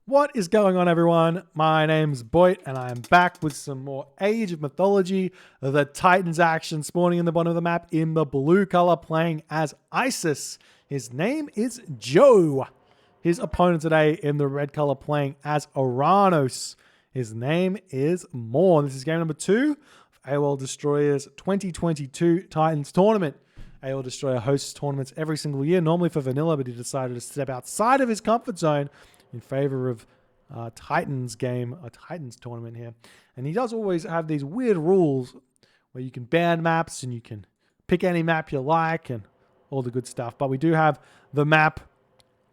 What is going on, everyone? My name's Boit, and I am back with some more Age of Mythology. The Titans action spawning in the bottom of the map in the blue color, playing as Isis. His name is Joe. His opponent today in the red color, playing as Oranos. His name is Morn. This is game number 2 of AOL Destroyer's 2022 Titans tournament. AOL Destroyer hosts tournaments every single year, normally for vanilla, but he decided to step outside of his comfort zone in favor of Titans tournament here. And he does always have these weird rules where you can ban maps and you can pick any map you like and all the good stuff. But we do have the map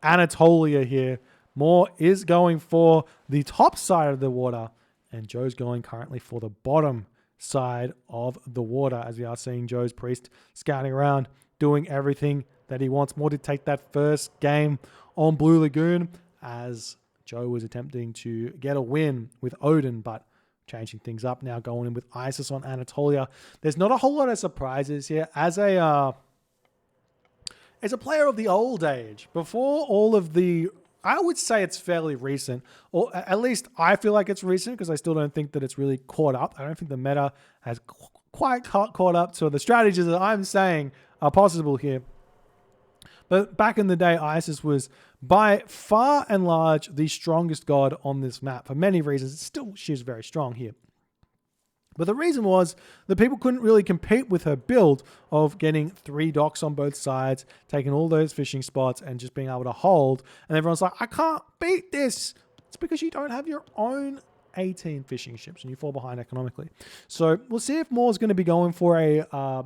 Anatolia here. Moore is going for the top side of the water, and Joe's going currently for the bottom side of the water, as we are seeing Joe's priest scouting around, doing everything that he wants. Moore did take that first game on Blue Lagoon, as Joe was attempting to get a win with Odin, but changing things up now, going in with Isis on Anatolia. There's not a whole lot of surprises here. As a player of the old age, before all of the, I would say it's fairly recent, or at least I feel like it's recent because I still don't think that it's really caught up. I don't think the meta has quite caught up to the strategies that I'm saying are possible here. But back in the day, Isis was by far and large the strongest god on this map for many reasons. She's very strong here. But the reason was that people couldn't really compete with her build of getting 3 docks on both sides, taking all those fishing spots and just being able to hold. And everyone's like, I can't beat this. It's because you don't have your own 18 fishing ships and you fall behind economically. So we'll see if Moore's going to be going for a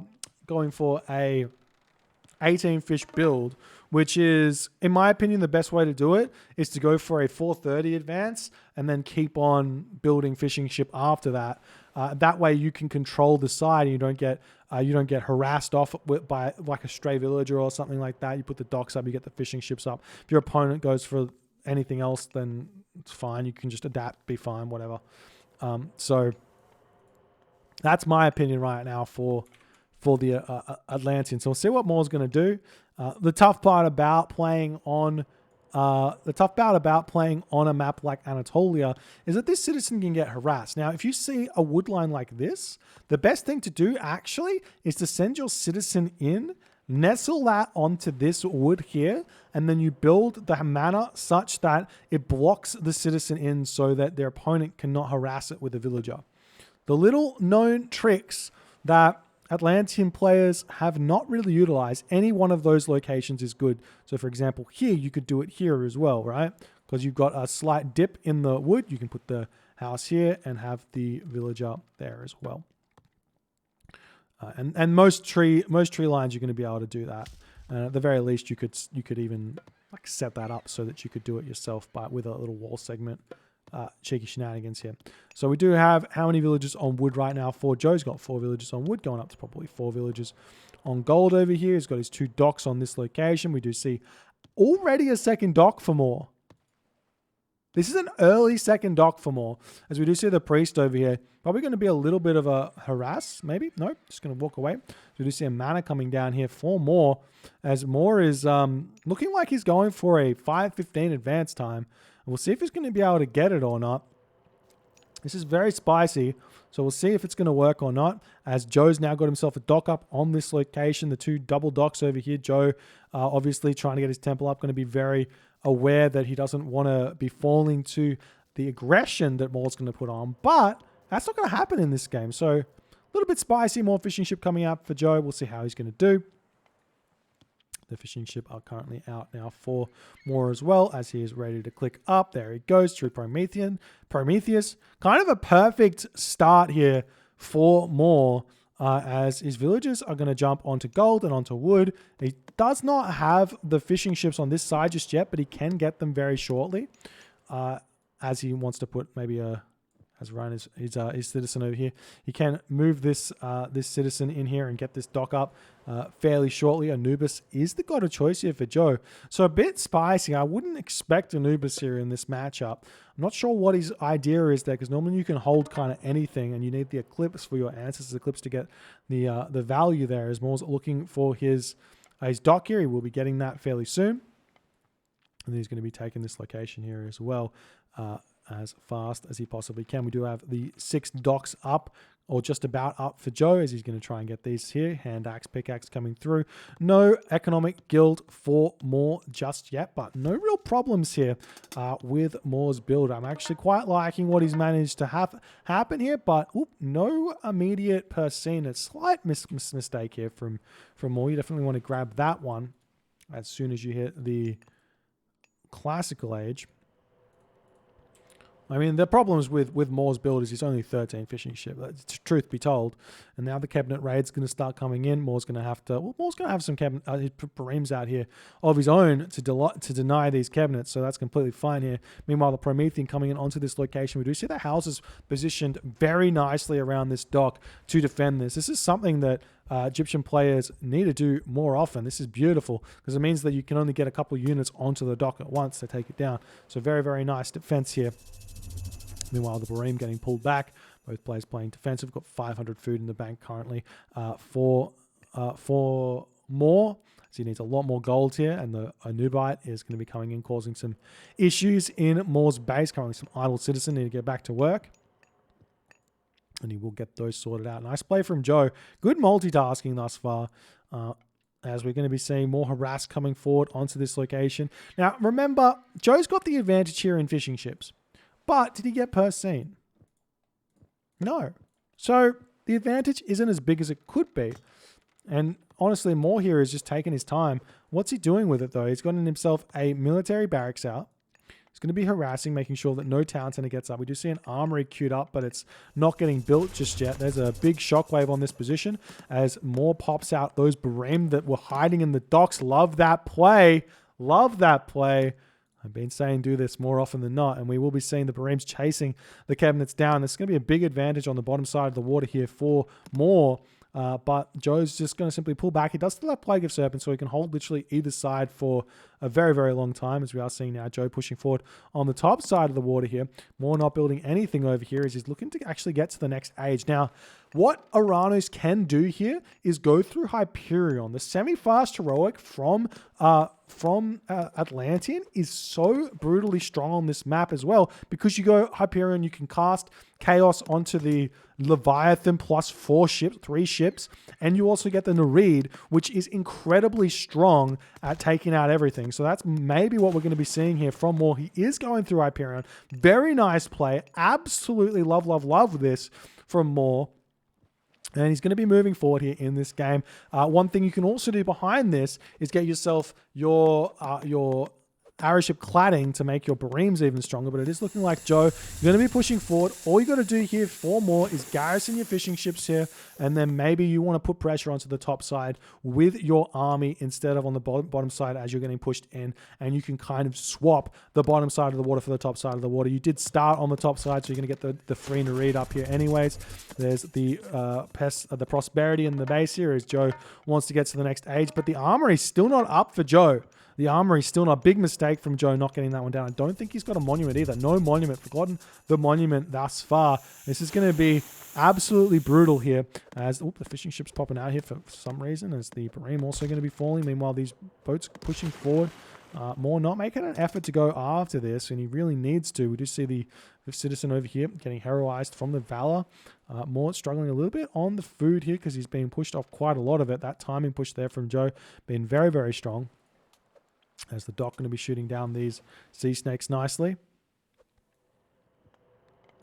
18 fish build, which is, in my opinion, the best way to do it is to go for a 430 advance and then keep on building fishing ship after that. That way you can control the side and you don't get harassed off by like a stray villager or something like that. You put the docks up, you get the fishing ships up. If your opponent goes for anything else, then it's fine. You can just adapt, be fine, whatever. So that's my opinion right now for the Atlanteans. So we'll see what Moore's going to do. The tough part about playing on a map like Anatolia is that this citizen can get harassed. Now, if you see a wood line like this, the best thing to do actually is to send your citizen in, nestle that onto this wood here, and then you build the manor such that it blocks the citizen in so that their opponent cannot harass it with a villager. The little known tricks that Atlantean players have not really utilized, any one of those locations is good. So for example, here, you could do it here as well, right? Because you've got a slight dip in the wood. You can put the house here and have the villager there as well. And most tree lines, you're going to be able to do that. At the very least, you could even like set that up so that you could do it yourself, but with a little wall segment. Cheeky shenanigans here. So we do have how many villages on wood right now? Joe's got 4 villages on wood, going up to probably 4 villages on gold over here. He's got his 2 docks on this location. We do see already a second dock for Moore. This is an early second dock for Moore, as we do see the priest over here. Probably going to be a little bit of a harass, maybe. No, just going to walk away. We do see a mana coming down here for Moore, as Moore is looking like he's going for a 5:15 advance time. We'll see if he's going to be able to get it or not. This is very spicy, so we'll see if it's going to work or not, as Joe's now got himself a dock up on this location, the 2 double docks over here. Joe, obviously trying to get his temple up, going to be very aware that he doesn't want to be falling to the aggression that Moore's going to put on, but that's not going to happen in this game. So a little bit spicy, more fishing ship coming out for Joe. We'll see how he's going to do. The fishing ship are currently out now for Moore as well, as he is ready to click up. There he goes through Prometheus. Kind of a perfect start here for Moore, as his villagers are going to jump onto gold and onto wood. He does not have the fishing ships on this side just yet, but he can get them very shortly, as he wants to put maybe as Ryan is his citizen over here. He can move this citizen in here and get this dock up fairly shortly. Anubis is the god of choice here for Joe. So a bit spicy. I wouldn't expect Anubis here in this matchup. I'm not sure what his idea is there, because normally you can hold kind of anything and you need the Eclipse for your Ancestors Eclipse to get the value there. As Moore's looking for his dock here, he will be getting that fairly soon. And he's going to be taking this location here as well as fast as he possibly can. We do have the 6 docks up, or just about up for Joe, as he's going to try and get these here. Hand axe, pickaxe coming through. No economic guild for Moore just yet, but no real problems here with Moore's build. I'm actually quite liking what he's managed to have happen here, but no immediate per scene. A slight mistake here from Moore. You definitely want to grab that one as soon as you hit the classical age. I mean, the problems with Moore's build is he's only 13 fishing ship. That's truth be told. And now the cabinet raid's going to start coming in. Moore's going to have to. Well, Moore's going to have some cabinet Pareems out here of his own to deny these cabinets. So that's completely fine here. Meanwhile, the Promethean coming in onto this location. We do see the houses positioned very nicely around this dock to defend this. This is something that Egyptian players need to do more often. This is beautiful because it means that you can only get a couple of units onto the dock at once to take it down. So very, very nice defense here. Meanwhile, the Bareem getting pulled back. Both players playing defensive. We've got 500 food in the bank currently for Moore. So he needs a lot more gold here. And the Anubite is going to be coming in, causing some issues in Moore's base. Currently some idle citizen need to get back to work. And he will get those sorted out. Nice play from Joe. Good multitasking thus far. As we're going to be seeing more harass coming forward onto this location. Now, remember, Joe's got the advantage here in fishing ships. But did he get per scene? No. So the advantage isn't as big as it could be. And honestly, Moore here is just taking his time. What's he doing with it, though? He's gotten himself a military barracks out. He's going to be harassing, making sure that no town center gets up. We do see an armory queued up, but it's not getting built just yet. There's a big shockwave on this position as Moore pops out those Bareem that were hiding in the docks. Love that play. Love that play. I've been saying do this more often than not, and we will be seeing the Bareems chasing the cabinets down. There's going to be a big advantage on the bottom side of the water here for Moore, but Joe's just going to simply pull back. He does still have Plague of Serpents, so he can hold literally either side for a very, very long time, as we are seeing now Joe pushing forward on the top side of the water here. Moore not building anything over here as he's looking to actually get to the next age. Now, what Oranos can do here is go through Hyperion. The semi-fast heroic from Atlantean is so brutally strong on this map as well, because you go Hyperion, you can cast Chaos onto the Leviathan plus 3 ships, and you also get the Nereid, which is incredibly strong at taking out everything. So that's maybe what we're going to be seeing here from Moore. He is going through Hyperion. Very nice play. Absolutely love this from Moore. And he's going to be moving forward here in this game. One thing you can also do behind this is get yourself your Arrowship cladding to make your Bareems even stronger. But it is looking like, Joe, you're going to be pushing forward. All you got to do here for Moore is garrison your fishing ships here. And then maybe you want to put pressure onto the top side with your army instead of on the bottom side as you're getting pushed in. And you can kind of swap the bottom side of the water for the top side of the water. You did start on the top side, so you're going to get the free Nereid up here anyways. There's the the prosperity in the base here as Joe wants to get to the next age. But the armory is still not up for Joe. The armory still not. Big mistake from Joe not getting that one down. I don't think he's got a monument either. No monument. Forgotten the monument thus far. This is going to be absolutely brutal here as the fishing ship's popping out here for some reason, as the Bareem also going to be falling. Meanwhile, these boats pushing forward. Moore not making an effort to go after this, and he really needs to. We do see the citizen over here getting heroized from the Valor. Moore struggling a little bit on the food here because he's being pushed off quite a lot of it. That timing push there from Joe being very, very strong. As the dock going to be shooting down these sea snakes nicely.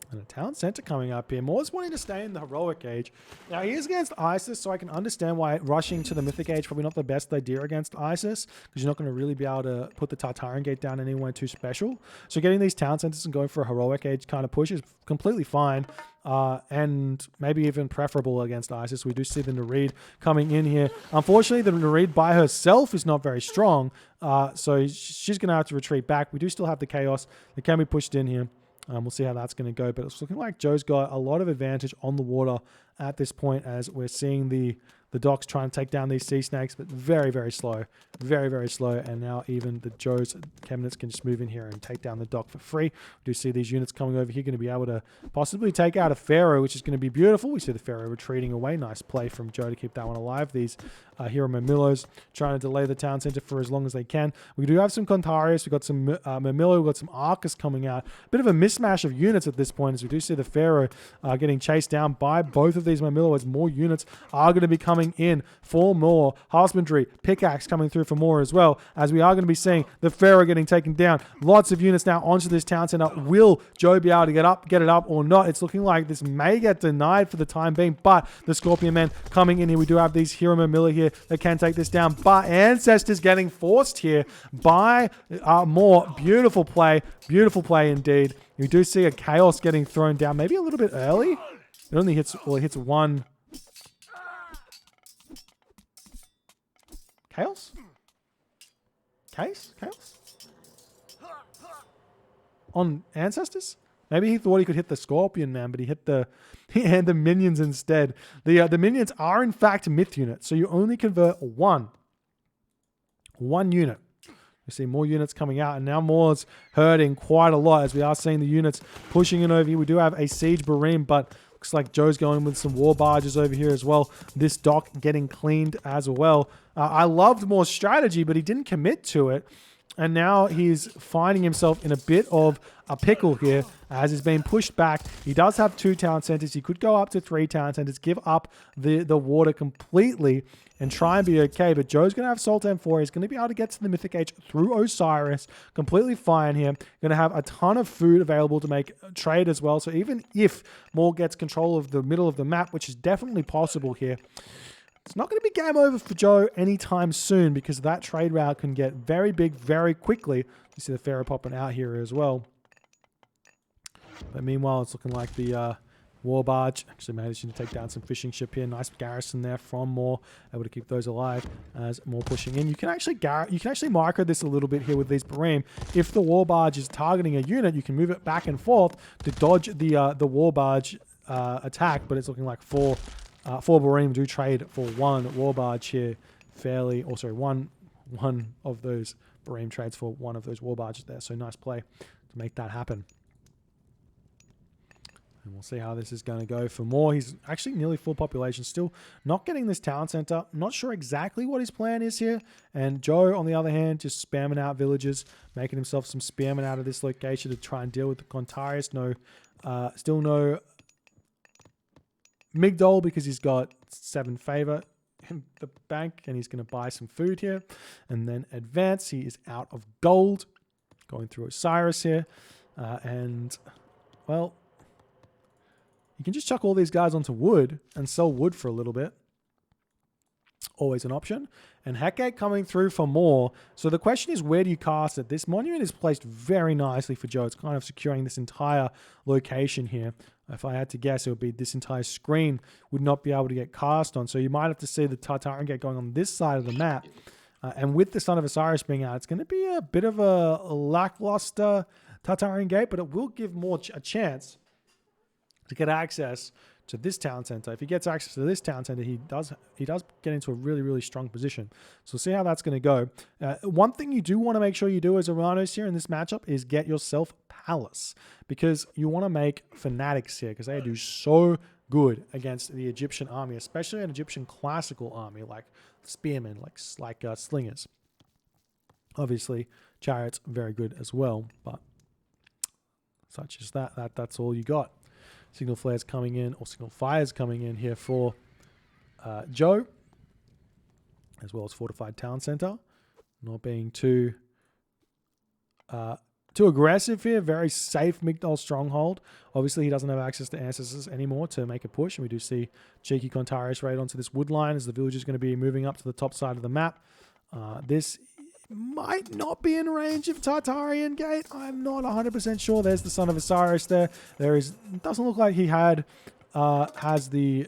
And a town center coming up here. Moore's wanting to stay in the heroic age. Now, he is against Isis, so I can understand why rushing to the mythic age probably not the best idea against Isis, because you're not going to really be able to put the Tartarian gate down anywhere too special. So getting these town centers and going for a heroic age kind of push is completely fine. And maybe even preferable against Isis. We do see the Nereid coming in here. Unfortunately, the Nereid by herself is not very strong, so she's going to have to retreat back. We do still have the Chaos that can be pushed in here. We'll see how that's going to go, but it's looking like Joe's got a lot of advantage on the water at this point, as we're seeing the the docks trying to take down these sea snakes, but very, very slow. Very, very slow. And now even the Joe's cabinets can just move in here and take down the dock for free. We do see these units coming over here, going to be able to possibly take out a Pharaoh, which is going to be beautiful. We see the Pharaoh retreating away. Nice play from Joe to keep that one alive. These Hero Mamillos trying to delay the town center for as long as they can. We do have some Contarius. We've got some Mamillo. We've got some Arcus coming out. A bit of a mismatch of units at this point, as we do see the Pharaoh getting chased down by both of these Mamillo, as more units are going to be coming in for more. Husbandry, Pickaxe coming through for more as well, as we are going to be seeing the Pharaoh getting taken down. Lots of units now onto this town center. Will Joe be able to get it up or not? It's looking like this may get denied for the time being, but the Scorpion Men coming in here. We do have these Hero Mamilla here that can take this down, but Ancestors getting forced here by more. Beautiful play indeed. We do see a Chaos getting thrown down, maybe a little bit early. It only hits, well, it hits one. Chaos? Chaos? On Ancestors? Maybe he thought he could hit the Scorpion Man, but he hit the minions instead. The minions are in fact myth units, so you only convert one unit. You see more units coming out, and now more's hurting quite a lot, as we are seeing the units pushing in over here. We do have a Siege Barim, but looks like Joe's going with some war barges over here as well. This dock getting cleaned as well. I loved more strategy, but he didn't commit to it. And now he's finding himself in a bit of a pickle here, as he's being pushed back. He does have 2 town centers. He could go up to 3 town centers, give up the water completely, and try and be okay. But Joe's going to have Sultan 4. He's going to be able to get to the Mythic Age through Osiris. Completely fine here. Going to have a ton of food available to make trade as well. So even if Maul gets control of the middle of the map, which is definitely possible here, it's not going to be game over for Joe anytime soon, because that trade route can get very big very quickly. You see the Pharaoh popping out here as well. But meanwhile, it's looking like the war barge actually managing to take down some fishing ship here. Nice garrison there from Moore, able to keep those alive as more pushing in. You can actually micro this a little bit here with these Barim. If the war barge is targeting a unit, you can move it back and forth to dodge the war barge attack. But it's looking like four Barim do trade for one war barge here fairly. Also, one of those Barim trades for one of those war barges there. So nice play to make that happen. And we'll see how this is going to go for Moore. He's actually nearly full population, still not getting this town center. Not sure exactly what his plan is here. And Joe, on the other hand, just spamming out villages, making himself some spearmen out of this location to try and deal with the Contarius. Still no Migdol, because he's got 7 favor in the bank, and he's going to buy some food here. And then advance. He is out of gold. Going through Osiris here. And, well, you can just chuck all these guys onto wood and sell wood for a little bit. Always an option. And Hecate coming through for more. So the question is, where do you cast it? This monument is placed very nicely for Joe. It's kind of securing this entire location here. If I had to guess, it would be this entire screen would not be able to get cast on. So you might have to see the Tartarian Gate going on this side of the map. And with the Son of Osiris being out, it's going to be a bit of a lackluster Tartarian Gate, but it will give more a chance to get access to this town center. If he gets access to this town center, he does get into a really, really strong position. So we'll see how that's going to go. One thing you do want to make sure you do as Oranos here in this matchup is get yourself Palace, because you want to make Fanatics here, because they do so good against the Egyptian army, especially an Egyptian classical army like spearmen, like slingers. Obviously, chariots very good as well, but such as that's all you got. Signal flares coming in, or signal fires coming in here for Joe, as well as fortified town center. Not being too aggressive here. Very safe Migdol stronghold. Obviously, he doesn't have access to ancestors anymore to make a push. And we do see cheeky Contarius raid onto this wood line, as the village is going to be moving up to the top side of the map. This might not be in range of Tartarian Gate. I'm not 100% sure. There's the Son of Osiris there. It doesn't look like he has the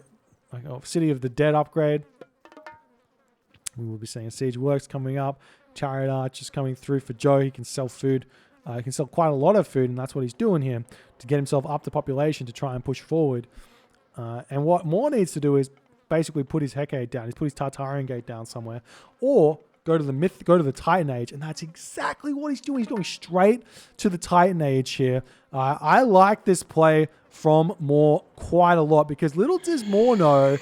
City of the Dead upgrade. We will be seeing Siege Works coming up. Chariot Arch is coming through for Joe. He can sell food. He can sell quite a lot of food, and that's what he's doing here to get himself up to population to try and push forward. And what Moore needs to do is basically put his Hecate down. He's put his Tartarian Gate down somewhere. Or go to the Titan Age, and that's exactly what he's doing. He's going straight to the Titan Age here. I like this play from Moore quite a lot, because little does Moore know,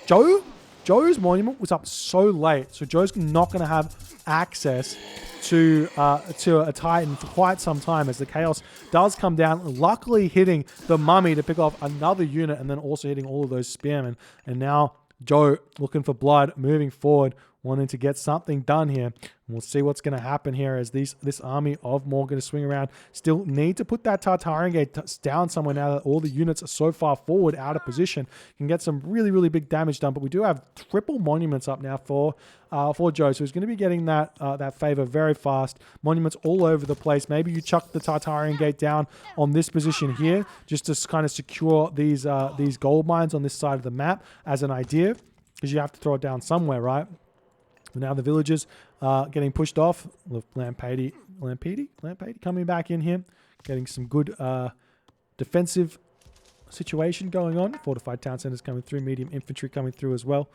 Joe's monument was up so late, so Joe's not going to have access to a Titan for quite some time, as the Chaos does come down, luckily hitting the Mummy to pick off another unit, and then also hitting all of those Spearmen. And now Joe looking for blood, moving forward, wanting to get something done here. And we'll see what's going to happen here, as this army of Moore going to swing around. Still need to put that Tartarian Gate down somewhere now that all the units are so far forward, out of position. Can get some really, really big damage done. But we do have triple monuments up now for Joe. So he's going to be getting that favor very fast. Monuments all over the place. Maybe you chuck the Tartarian Gate down on this position here, just to kind of secure these gold mines on this side of the map as an idea, because you have to throw it down somewhere, right? Now the villagers getting pushed off. Lampady coming back in here, getting some good defensive situation going on. Fortified town centers coming through, medium infantry coming through as well,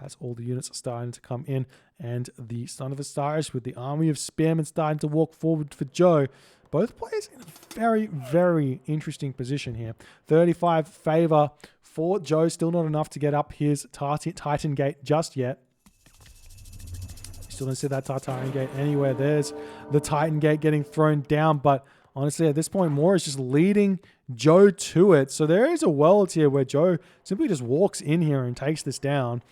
as all the units are starting to come in. And the Son of Osiris with the army of spearmen starting to walk forward for Joe. Both players in a very, very interesting position here. 35 favor for Joe. Still not enough to get up his Titan Gate just yet. Still don't see that Tartarian Gate anywhere. There's the Titan Gate getting thrown down, but honestly, at this point, Moore is just leading Joe to it. So there is a world here where Joe simply just walks in here and takes this down.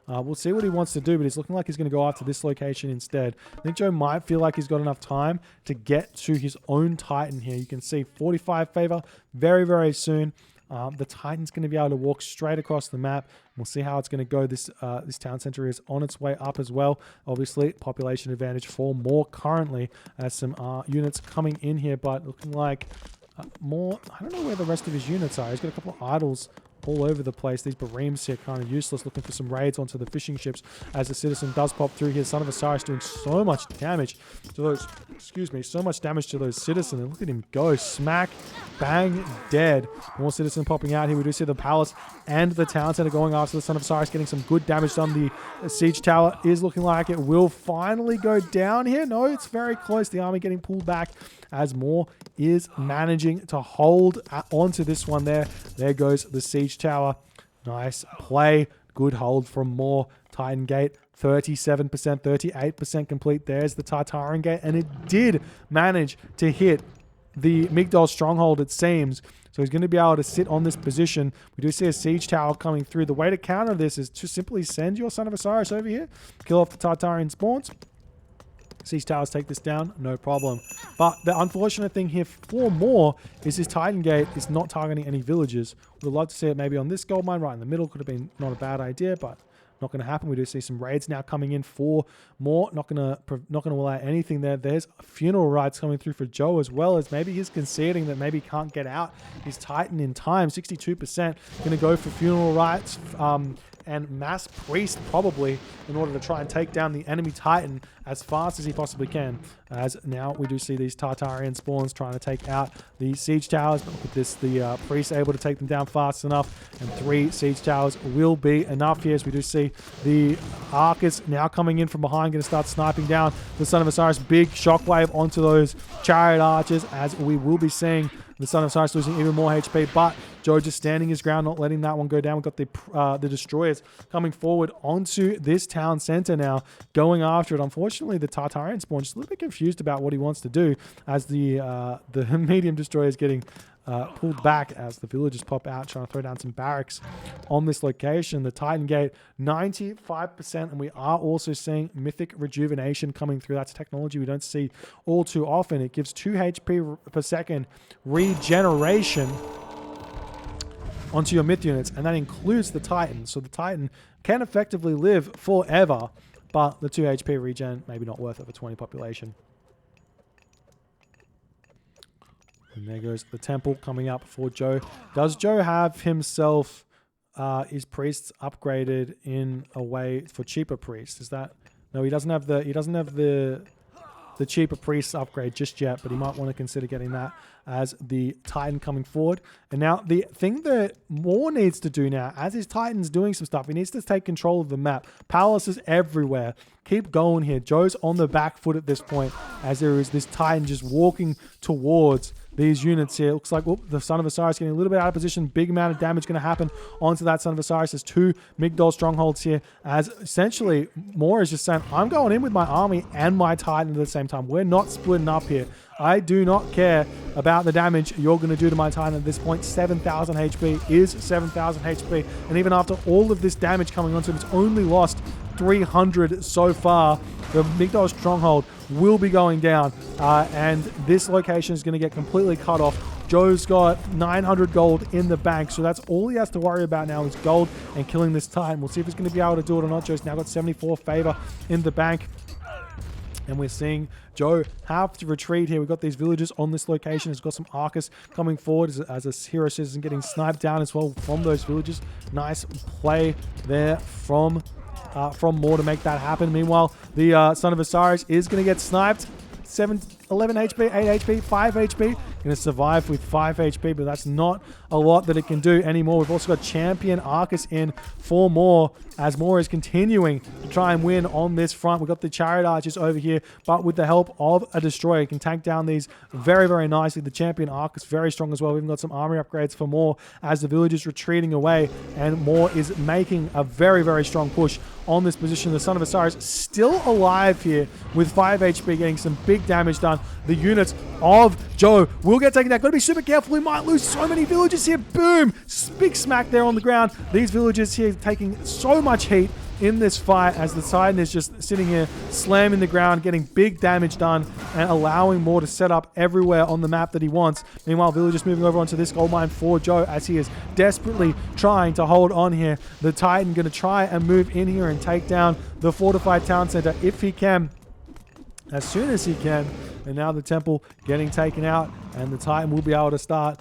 We'll see what he wants to do, but it's looking like he's going to go after this location instead. I think Joe might feel like he's got enough time to get to his own Titan here. You can see 45 favor very, very soon. The Titan's going to be able to walk straight across the map. We'll see how it's going to go. This town center is on its way up as well. Obviously, population advantage for Moore currently, as some units coming in here, but looking like Moore, I don't know where the rest of his units are. He's got a couple of idols all over the place. These Bareems here kind of useless, looking for some raids onto the fishing ships, as the citizen does pop through here. Son of Osiris doing so much damage to those, so much damage to those citizens. And look at him go, smack, bang, dead. More citizen popping out here. We do see the palace and the town center going after the Son of Osiris, getting some good damage done. The siege tower is looking like it will finally go down here. No, it's very close. The army getting pulled back, as Moore is managing to hold onto this one there. There goes the siege tower. Nice play. Good hold from Moore. Titan Gate, 37%, 38% complete. There's the Tartarian Gate, and it did manage to hit the Migdol stronghold, it seems. So he's going to be able to sit on this position. We do see a siege tower coming through. The way to counter this is to simply send your Son of Osiris over here, kill off the Tartarian spawns. Siege towers take this down, no problem. But the unfortunate thing here for Moore is his Titan Gate is not targeting any villages. We'd love to see it maybe on this gold mine right in the middle. Could have been not a bad idea, but not going to happen. We do see some raids now coming in for Moore. Not going to allow anything there. There's funeral rites coming through for Joe, as well as maybe he's conceding that maybe he can't get out his Titan in time. 62% going to go for funeral rites. And mass priest probably, in order to try and take down the enemy Titan as fast as he possibly can. As now we do see these Tartarian spawns trying to take out the siege towers, but with this, the priest able to take them down fast enough, and 3 siege towers will be enough here. As we do see the Arcus now coming in from behind, going to start sniping down the Son of Osiris. Big shockwave onto those chariot archers, as we will be seeing the Son of Osiris losing even more HP, but Joe just standing his ground, not letting that one go down. We've got the destroyers coming forward onto this town center now, going after it. Unfortunately, the Tartarian spawn just a little bit confused about what he wants to do, as the medium destroyer is getting pulled back as the villagers pop out, trying to throw down some barracks on this location. The Titan Gate, 95%, and we are also seeing Mythic Rejuvenation coming through. That's technology we don't see all too often. It gives 2 HP per second regeneration onto your myth units, and that includes the Titan. So the Titan can effectively live forever, but the 2 HP regen maybe not worth it for 20 population. And there goes the temple coming up for Joe. Does Joe have himself his priests upgraded in a way for cheaper priests? Is that no? He doesn't have the the cheaper priest upgrade just yet, but he might want to consider getting that as the Titan coming forward. And now the thing that Moore needs to do now, as his Titan's doing some stuff, he needs to take control of the map. Palaces everywhere. Keep going here. Joe's on the back foot at this point, as there is this Titan just walking towards these units here. It looks like the Son of Osiris getting a little bit out of position. Big amount of damage going to happen onto that Son of Osiris. There's 2 Migdol strongholds here, as essentially Moore is just saying, I'm going in with my army and my Titan at the same time. We're not splitting up here. I do not care about the damage you're going to do to my Titan at this point. 7,000 HP is 7,000 HP. And even after all of this damage coming onto him, it's only lost 300 so far. The Migdol stronghold will be going down, and this location is going to get completely cut off. Joe's got 900 gold in the bank, so that's all he has to worry about now is gold and killing this Titan. We'll see if he's going to be able to do it or not. Joe's now got 74 favor in the bank, and we're seeing Joe have to retreat here. We've got these villagers on this location. He's got some Arcus coming forward as a hero citizen getting sniped down as well from those villagers. Nice play there from Moore to make that happen. Meanwhile, the Son of Osiris is going to get sniped. 11 HP, 8 HP, 5 HP. Going to survive with 5 HP, but that's not a lot that it can do anymore. We've also got Champion Arcus in for Moore, as Moore is continuing to try and win on this front. We've got the Chariot Archers over here, but with the help of a Destroyer, he can tank down these very, very nicely. The Champion Arcus very strong as well. We've got some army upgrades for Moore as the villagers retreating away, and Moore is making a very, very strong push on this position. The Son of Osiris still alive here with 5 HP, getting some big damage done. The units of Joe will get taken down. Got to be super careful. We might lose so many villagers here. Boom! Big smack there on the ground. These villagers here taking so much heat in this fight, as the Titan is just sitting here slamming the ground, getting big damage done, and allowing Moore to set up everywhere on the map that he wants. Meanwhile, villagers moving over onto this gold mine for Joe, as he is desperately trying to hold on here. The Titan going to try and move in here and take down the fortified town center if he can, as soon as he can. And now the temple getting taken out, and the Titan will be able to start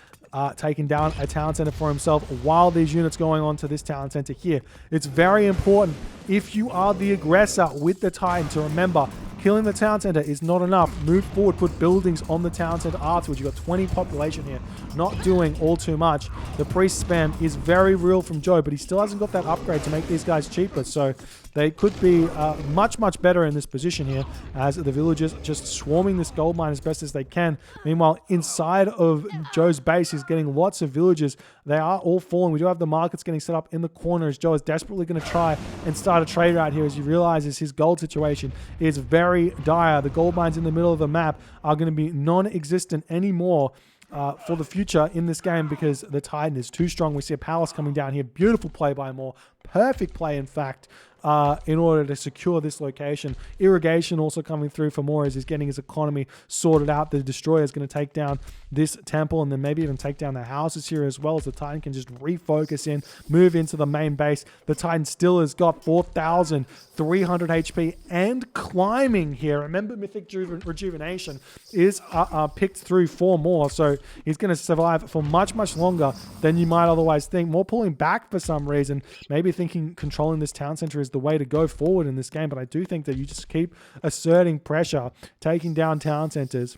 taking down a town center for himself while these units going on to this town center here. It's very important, if you are the aggressor with the Titan, to remember killing the town center is not enough. Move forward, put buildings on the town center afterwards. You've got 20 population here, not doing all too much. The priest spam is very real from Joe, but he still hasn't got that upgrade to make these guys cheaper. So they could be much, much better in this position here, as the villagers just swarming this gold mine as best as they can. Meanwhile, inside of Joe's base, he's getting lots of villagers. They are all falling. We do have the markets getting set up in the corner, as Joe is desperately going to try and start a trade right here, as he realizes his gold situation is very dire. The gold mines in the middle of the map are going to be non-existent anymore for the future in this game, because the Titan is too strong. We see a palace coming down here. Beautiful play by Moore. Perfect play, in fact, in order to secure this location. Irrigation also coming through for Moore as he's getting his economy sorted out. The Destroyer is going to take down this temple, and then maybe even take down the houses here as well, as the Titan can just refocus in, move into the main base. The Titan still has got 4,300 HP and climbing here. Remember, Mythic Rejuvenation is picked through for Moore, so he's going to survive for much, much longer than you might otherwise think. Moore pulling back for some reason, maybe thinking controlling this town center is the way to go forward in this game, but I do think that you just keep asserting pressure, taking down town centers,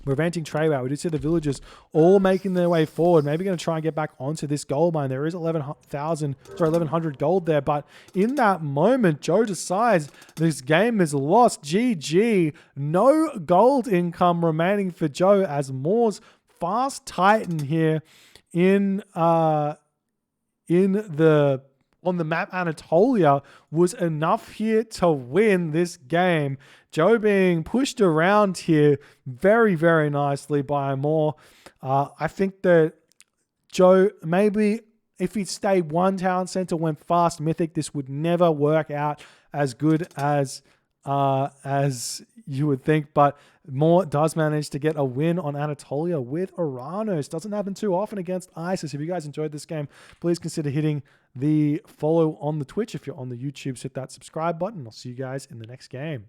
preventing trade route. We do see the villagers all making their way forward. Maybe going to try and get back onto this gold mine. There is 1,100 gold there, but in that moment, Joe decides this game is lost. GG. No gold income remaining for Joe, as Moore's fast Titan here on the map Anatolia was enough here to win this game. Joe being pushed around here very, very nicely by Moore. I think that Joe, maybe if he'd stayed one town center, went fast Mythic, this would never work out as good as you would think, but Moore does manage to get a win on Anatolia with Oranos. Doesn't happen too often against ISIS. If you guys enjoyed this game, please consider hitting the follow on the Twitch. If you're on the YouTube, hit that subscribe button. I'll see you guys in the next game.